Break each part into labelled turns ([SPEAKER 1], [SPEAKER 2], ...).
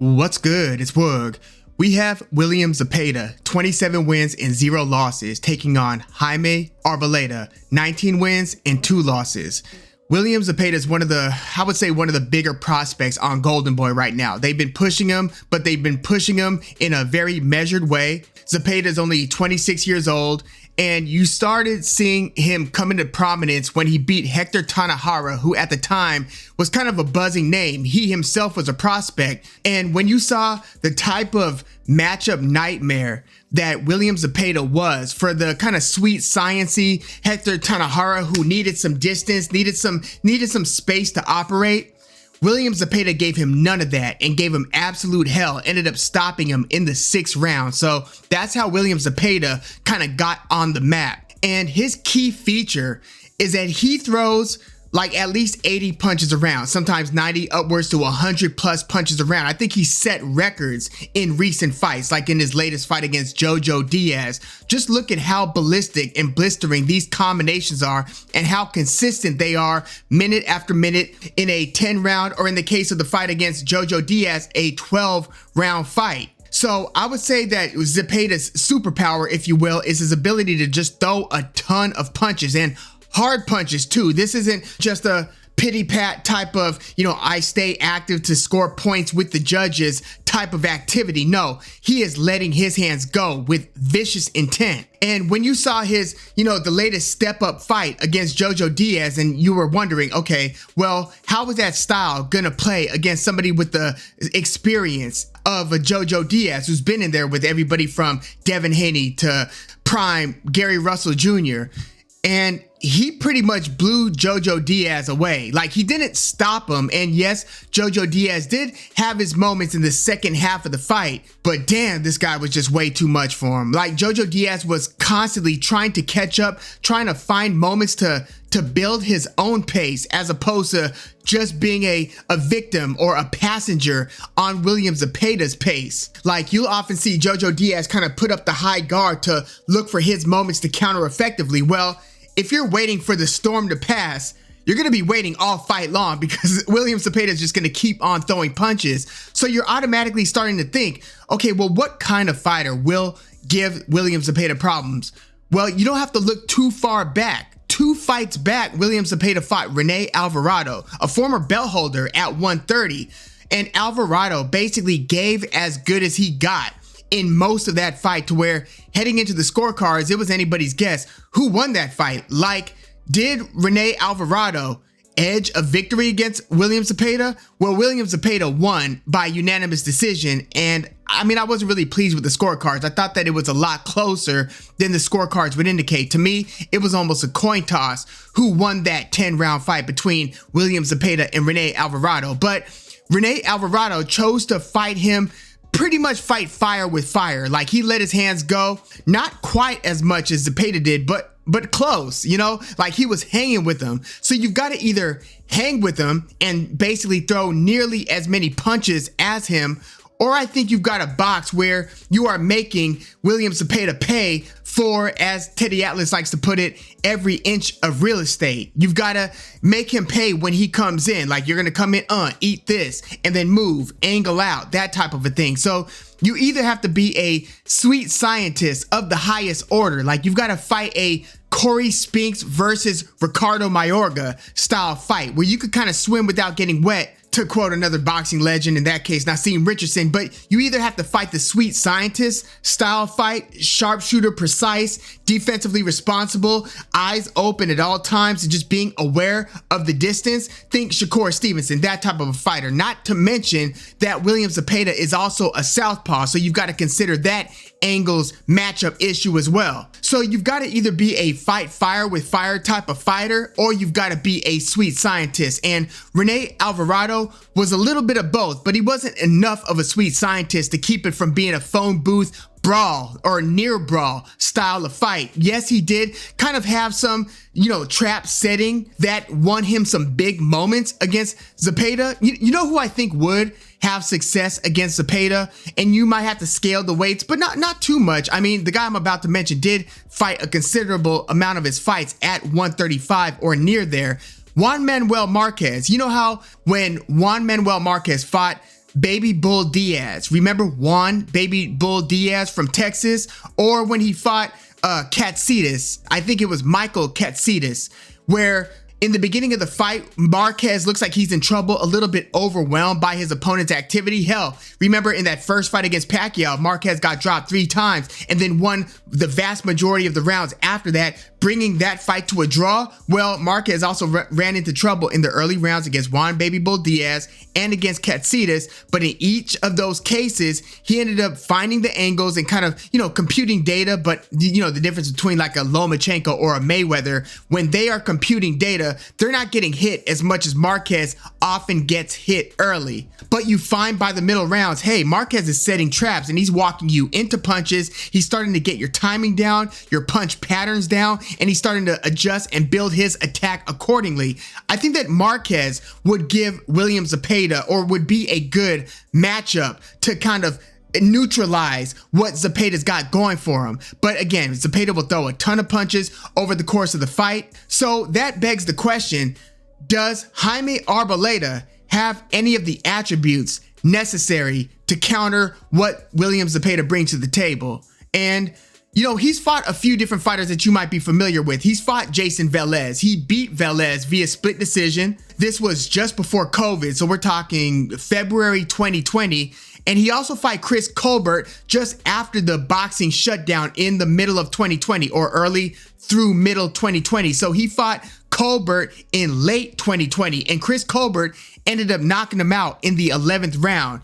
[SPEAKER 1] What's good? It's Woog. We have William Zepeda, 27 wins and 0 losses, taking on Jaime Arboleda, 19 wins and 2 losses. William Zepeda is one of the bigger prospects on Golden Boy right now. They've been pushing him, but they've been pushing him in a very measured way. Zepeda is only 26 years old, and you started seeing him come into prominence when he beat Hector Tanajara, who at the time was kind of a buzzing name. He himself was a prospect. And when you saw the type of matchup nightmare that William Zepeda was for the kind of sweet sciencey Hector Tanajara, who needed some distance, needed some space to operate, William Zepeda gave him none of that and gave him absolute hell, ended up stopping him in the 6th round. So that's how William Zepeda kind of got on the map. And his key feature is that he throws like at least 80 punches around, sometimes 90, upwards to 100 plus punches around. I think he set records in recent fights, like in his latest fight against Diaz. Just look at how ballistic and blistering these combinations are and how consistent they are minute after minute in a 10 round, or in the case of the fight against Diaz, a 12 round fight. So I would say that Zepeda's superpower, if you will, is his ability to just throw a ton of punches, and hard punches too. This isn't just a pity pat type of, I stay active to score points with the judges type of activity. No, he is letting his hands go with vicious intent. And when you saw his, the latest step up fight against Diaz, and you were wondering, okay, well, how was that style gonna play against somebody with the experience of a Diaz, who's been in there with everybody from Devin Haney to prime Gary Russell Jr., and he pretty much blew Diaz away. Like, he didn't stop him. And yes, Diaz did have his moments in the second half of the fight, but damn, this guy was just way too much for him. Like, Diaz was constantly trying to catch up, trying to find moments to build his own pace, as opposed to just being a victim or a passenger on William Zepeda's pace. Like, you'll often see Diaz kind of put up the high guard to look for his moments to counter effectively. Well, if you're waiting for the storm to pass, you're going to be waiting all fight long, because William Zepeda is just going to keep on throwing punches. So you're automatically starting to think, okay, well, what kind of fighter will give William Zepeda problems? Well, you don't have to look too far back. 2 fights back, William Zepeda fought Rene Alvarado, a former belt holder, at 130. And Alvarado basically gave as good as he got in most of that fight, to where heading into the scorecards, it was anybody's guess who won that fight. Like, did Rene Alvarado edge a victory against William Zepeda? Well, William Zepeda won by unanimous decision. And I mean, I wasn't really pleased with the scorecards. I thought that it was a lot closer than the scorecards would indicate. To me, it was almost a coin toss who won that 10-round fight between William Zepeda and Rene Alvarado. But Rene Alvarado chose to fight him, pretty much fight fire with fire. Like, he let his hands go, not quite as much as Zepeda did, but close, like he was hanging with him. So you've got to either hang with him and basically throw nearly as many punches as him, or I think you've got a box where you are making William Zepeda pay for, as Teddy Atlas likes to put it, every inch of real estate. You've got to make him pay when he comes in. Like, you're going to come in, eat this, and then move, angle out, that type of a thing. So you either have to be a sweet scientist of the highest order. Like, you've got to fight a Corey Spinks versus Ricardo Mayorga style fight, where you could kind of swim without getting wet, to quote another boxing legend, in that case Nassim Richardson. But you either have to fight the sweet scientist style fight, sharpshooter, precise, defensively responsible, eyes open at all times, and just being aware of the distance. Think Shakur Stevenson, that type of a fighter. Not to mention that William Zepeda is also a southpaw, so you've got to consider that angle's matchup issue as well. So you've got to either be a fight fire with fire type of fighter, or you've got to be a sweet scientist. And Rene Alvarado was a little bit of both, but he wasn't enough of a sweet scientist to keep it from being a phone booth brawl or near brawl style of fight. Yes, he did kind of have some, trap setting that won him some big moments against Zepeda. You know who I think would have success against Zepeda, and you might have to scale the weights, but not too much. I mean, the guy I'm about to mention did fight a considerable amount of his fights at 135 or near there. Juan Manuel Marquez. You know how when Juan Manuel Marquez fought Baby Bull Diaz. Remember Juan Baby Bull Diaz from Texas? Or when he fought Katsitas, I think it was Michael Katsitas, where in the beginning of the fight, Marquez looks like he's in trouble, a little bit overwhelmed by his opponent's activity. Hell, remember in that first fight against Pacquiao, Marquez got dropped 3 times and then won the vast majority of the rounds after that, bringing that fight to a draw. Well, Marquez also ran into trouble in the early rounds against Juan Baby Bull Diaz and against Katsitas, but in each of those cases, he ended up finding the angles and kind of, computing data. But the difference between like a Lomachenko or a Mayweather, when they are computing data, they're not getting hit as much as Marquez often gets hit early. But you find by the middle rounds, hey, Marquez is setting traps and he's walking you into punches. He's starting to get your timing down, your punch patterns down, and he's starting to adjust and build his attack accordingly. I think that Marquez would give William Zepeda, or would be a good matchup to kind of neutralize what Zepeda's got going for him. But again, Zepeda will throw a ton of punches over the course of the fight. So that begs the question, does Jaime Arboleda have any of the attributes necessary to counter what William Zepeda brings to the table? And he's fought a few different fighters that you might be familiar with. He's fought Jason Velez. He beat Velez via split decision. This was just before COVID, so we're talking February 2020. And he also fought Chris Colbert just after the boxing shutdown in the middle of 2020, or early through middle 2020. So he fought Colbert in late 2020, and Chris Colbert ended up knocking him out in the 11th round.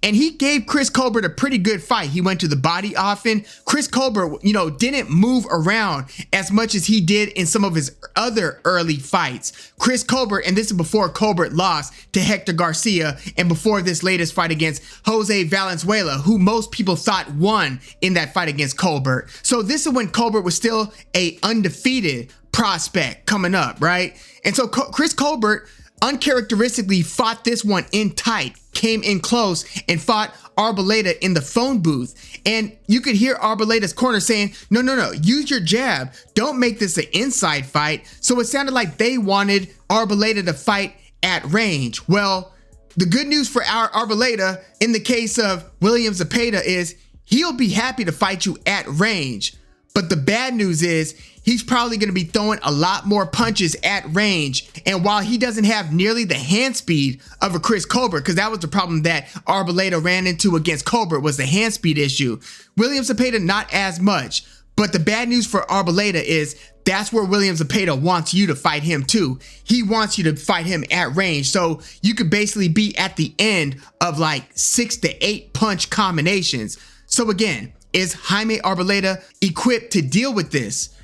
[SPEAKER 1] And he gave Chris Colbert a pretty good fight. He went to the body often. Chris Colbert, didn't move around as much as he did in some of his other early fights. Chris Colbert, and this is before Colbert lost to Hector Garcia, and before this latest fight against Jose Valenzuela, who most people thought won in that fight against Colbert. So this is when Colbert was still a undefeated prospect coming up, right? And so Chris Colbert uncharacteristically fought this one in tight, came in close, and fought Arboleda in the phone booth. And you could hear Arboleda's corner saying, no, use your jab. Don't make this an inside fight. So it sounded like they wanted Arboleda to fight at range. Well, the good news for Arboleda in the case of William Zepeda is he'll be happy to fight you at range. But the bad news is he's probably going to be throwing a lot more punches at range. And while he doesn't have nearly the hand speed of a Chris Colbert, because that was the problem that Arboleda ran into against Colbert, was the hand speed issue, William Zepeda not as much. But the bad news for Arboleda is that's where William Zepeda wants you to fight him too. He wants you to fight him at range. So you could basically be at the end of like 6 to 8 punch combinations. So again, is Jaime Arboleda equipped to deal with this?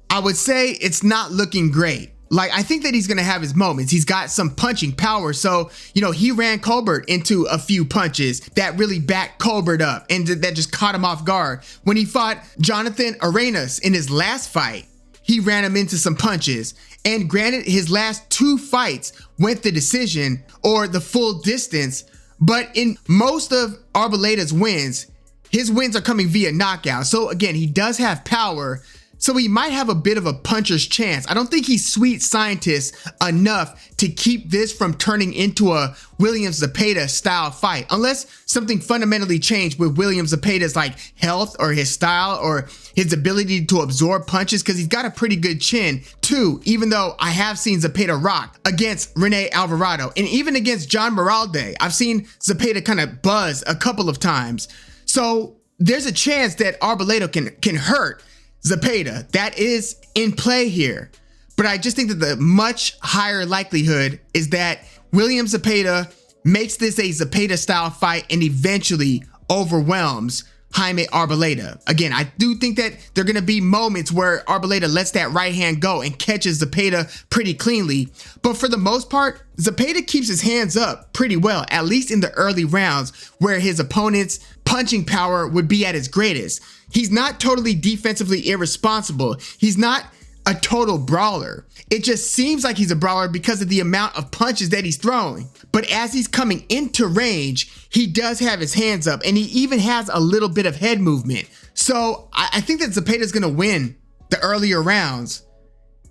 [SPEAKER 1] I would say it's not looking great. Like, I think that he's going to have his moments. He's got some punching power. So, he ran Colbert into a few punches that really backed Colbert up and that just caught him off guard. When he fought Jonathan Arenas in his last fight, he ran him into some punches. And granted, his last 2 fights went the decision or the full distance. But in most of Arboleda's wins, his wins are coming via knockout. So again, he does have power. So he might have a bit of a puncher's chance. I don't think he's sweet scientist enough to keep this from turning into a William Zepeda style fight, unless something fundamentally changed with William Zepeda's like health or his style or his ability to absorb punches, because he's got a pretty good chin too, even though I have seen Zepeda rock against Rene Alvarado and even against John Moralde. I've seen Zepeda kind of buzz a couple of times. So there's a chance that Arboleda can hurt Zepeda. That is in play here. But I just think that the much higher likelihood is that William Zepeda makes this a Zepeda style fight and eventually overwhelms Jaime Arboleda. Again, I do think that there are going to be moments where Arboleda lets that right hand go and catches Zepeda pretty cleanly. But for the most part, Zepeda keeps his hands up pretty well, at least in the early rounds where his opponent's punching power would be at its greatest. He's not totally defensively irresponsible. He's not a total brawler. It just seems like he's a brawler because of the amount of punches that he's throwing. But as he's coming into range, he does have his hands up and he even has a little bit of head movement. So I think that Zepeda's gonna win the earlier rounds.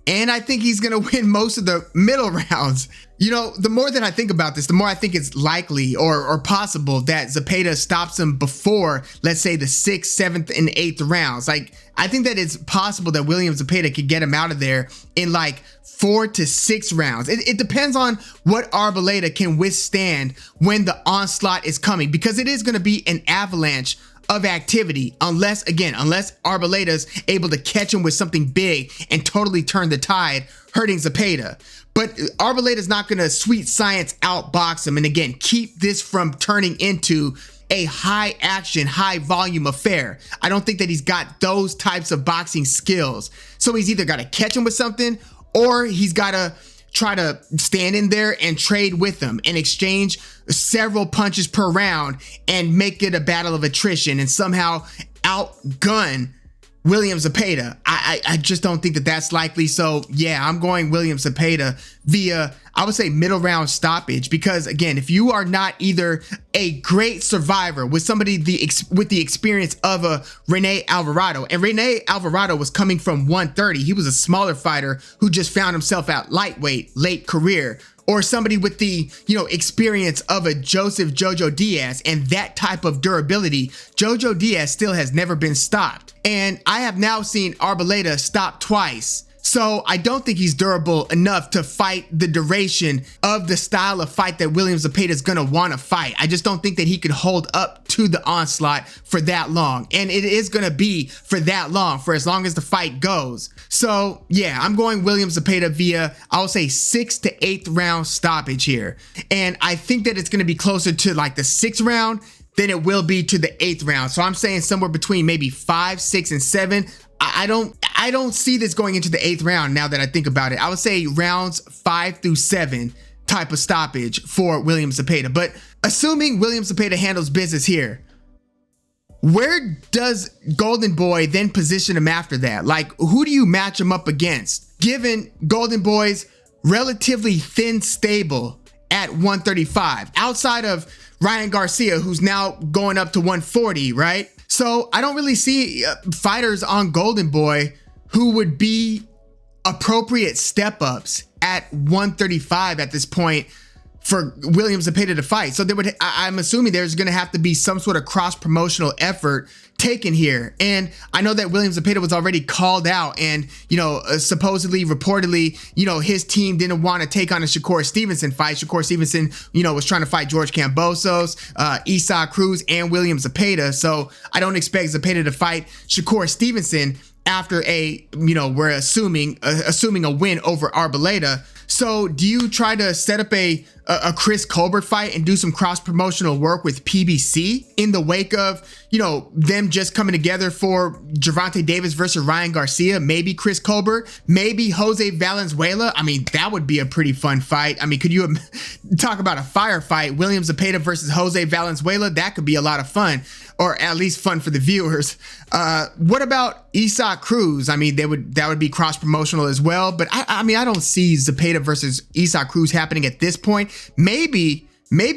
[SPEAKER 1] And I think he's gonna win most of the middle rounds. You know, the more that I think about this, the more I think it's likely or possible that Zepeda stops him before, let's say, the 6th, 7th, and 8th rounds. Like, I think that it's possible that William Zepeda could get him out of there in like 4 to 6 rounds. It depends on what Arboleda can withstand when the onslaught is coming, because it is going to be an avalanche of activity unless Arboleda's able to catch him with something big and totally turn the tide, hurting Zepeda. But Arboleda's not going to sweet science outbox him and again keep this from turning into a high action, high volume affair. I don't think that he's got those types of boxing skills. So he's either got to catch him with something, or he's got to try to stand in there and trade with them and exchange several punches per round and make it a battle of attrition and somehow outgun William Zepeda. I just don't think that that's likely. So yeah, I'm going William Zepeda via, I would say, middle round stoppage, because again, if you are not either a great survivor with somebody with the experience of a Rene Alvarado, and Rene Alvarado was coming from 130, he was a smaller fighter who just found himself at lightweight late career, or somebody with the, you know, experience of a Joseph Jojo Diaz and that type of durability. Jojo Diaz still has never been stopped. And I have now seen Arboleda stop twice. So I don't think he's durable enough to fight the duration of the style of fight that William Zepeda is going to want to fight. I just don't think that he could hold up to the onslaught for that long. And it is going to be for that long, for as long as the fight goes. So yeah, I'm going William Zepeda via, I'll say, 6th to 8th round stoppage here. And I think that it's going to be closer to like the 6th round than it will be to the 8th round. So I'm saying somewhere between maybe 5, 6, and 7. I don't see this going into the 8th round now that I think about it. I would say rounds 5 through 7 type of stoppage for William Zepeda. But assuming William Zepeda handles business here, where does Golden Boy then position him after that? Like, who do you match him up against, given Golden Boy's relatively thin stable at 135, outside of Ryan Garcia, who's now going up to 140, right? So I don't really see fighters on Golden Boy who would be appropriate step-ups at 135 at this point for William Zepeda to fight. So I'm assuming there's going to have to be some sort of cross-promotional effort taken here. And I know that William Zepeda was already called out, and, you know, supposedly, reportedly, you know, his team didn't want to take on a Shakur Stevenson fight. Shakur Stevenson, you know, was trying to fight George Kambosos, Isaac Cruz, and William Zepeda. So I don't expect Zepeda to fight Shakur Stevenson after we're assuming a win over Arboleda. So do you try to set up a Chris Colbert fight and do some cross promotional work with PBC in the wake of, you know, them just coming together for Gervonta Davis versus Ryan Garcia? Maybe Chris Colbert, maybe Jose Valenzuela. I mean, that would be a pretty fun fight. I mean, could you talk about a firefight? William Zepeda versus Jose Valenzuela? That could be a lot of fun, or at least fun for the viewers. What about Isaac Cruz? I mean, that would be cross promotional as well. But I mean, I don't see Zepeda versus Isaac Cruz happening at this point. Maybe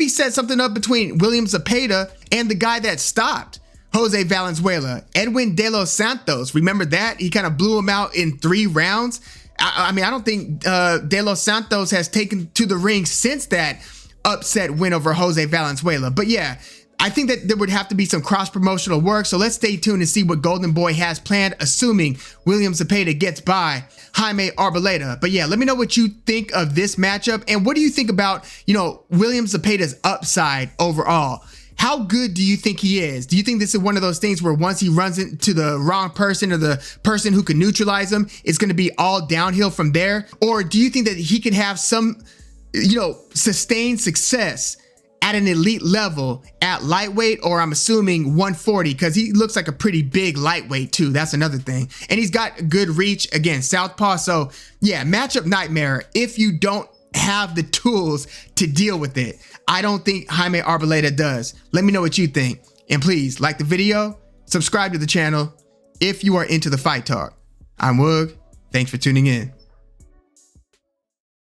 [SPEAKER 1] set something up between William Zepeda and the guy that stopped Jose Valenzuela, Edwin De Los Santos. Remember that? He kind of blew him out in 3 rounds. I mean, I don't think De Los Santos has taken to the ring since that upset win over Jose Valenzuela. But yeah, I think that there would have to be some cross-promotional work. So let's stay tuned and see what Golden Boy has planned, assuming William Zepeda gets by Jaime Arboleda. But yeah, let me know what you think of this matchup. And what do you think about, you know, William Zepeda's upside overall? How good do you think he is? Do you think this is one of those things where once he runs into the wrong person or the person who can neutralize him, it's going to be all downhill from there? Or do you think that he can have some, you know, sustained success at an elite level at lightweight, or I'm assuming 140, because he looks like a pretty big lightweight too. That's another thing. And he's got good reach, again, southpaw. So yeah, matchup nightmare if you don't have the tools to deal with it. I don't think Jaime Arboleda does. Let me know what you think. And please like the video, subscribe to the channel if you are into the fight talk. I'm Woog. Thanks for tuning in.